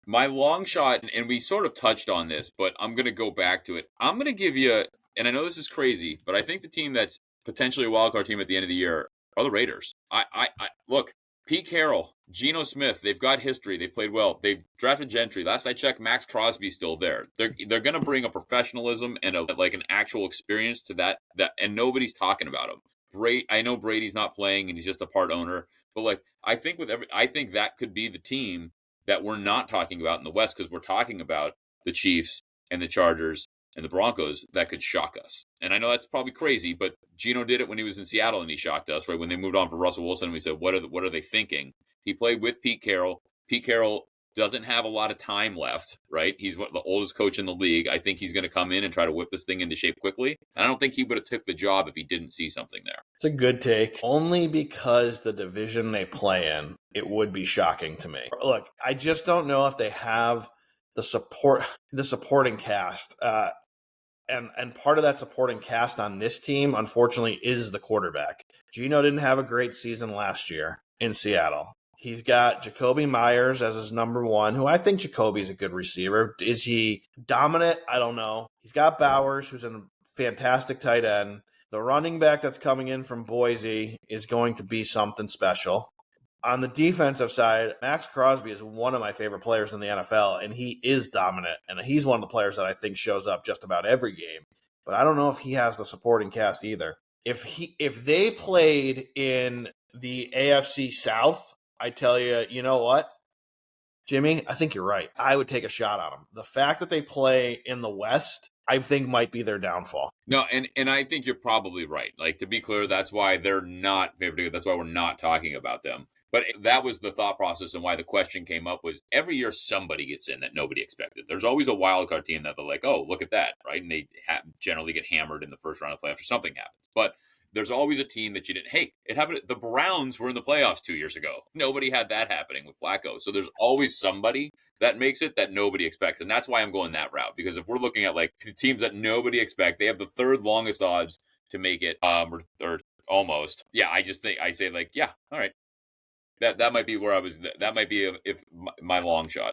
My long shot, and we sort of touched on this, but I'm going to go back to it. I'm going to give you, and I know this is crazy, but I think the team that's potentially a wild card team at the end of the year are the Raiders. I look, Pete Carroll, Geno Smith, they've got history. They've played well. They've drafted Gentry. Last I checked, Max Crosby's still there. They're going to bring a professionalism and like an actual experience to that, and nobody's talking about him. I know Brady's not playing and he's just a part owner, but like I think I think that could be the team that we're not talking about in the West, because we're talking about the Chiefs and the Chargers and the Broncos that could shock us. And I know that's probably crazy, but Geno did it when he was in Seattle and he shocked us, right? When they moved on from Russell Wilson, we said, what are they thinking? He played with Pete Carroll. Pete Carroll doesn't have a lot of time left, right? He's the oldest coach in the league. I think he's going to come in and try to whip this thing into shape quickly. And I don't think he would have took the job if he didn't see something there. It's a good take. Only because the division they play in, it would be shocking to me. Look, I just don't know if they have the supporting cast. And part of that supporting cast on this team, unfortunately, is the quarterback. Geno didn't have a great season last year in Seattle. He's got Jacoby Myers as his number one, who I think Jacoby's a good receiver. Is he dominant? I don't know. He's got Bowers, who's a fantastic tight end. The running back that's coming in from Boise is going to be something special. On the defensive side, Max Crosby is one of my favorite players in the NFL, and he is dominant. And he's one of the players that I think shows up just about every game. But I don't know if he has the supporting cast either. If they played in the AFC South, I tell you, you know what, Jimmy, I think you're right. I would take a shot on them. The fact that they play in the West, I think might be their downfall. No, and I think you're probably right. Like, to be clear, that's why they're not favored. That's why we're not talking about them. But that was the thought process, and why the question came up was every year somebody gets in that nobody expected. There's always a wild card team that they're like, oh, look at that, right? And they generally get hammered in the first round of playoffs or something happens. But there's always a team that you didn't. Hey, it happened. The Browns were in the playoffs 2 years ago. Nobody had that happening with Flacco. So there's always somebody that makes it that nobody expects. And that's why I'm going that route. Because if we're looking at like teams that nobody expects, they have the third longest odds to make it, or almost. Yeah, I just think I say like, yeah, all right. That might be where I was. That might be if my long shot.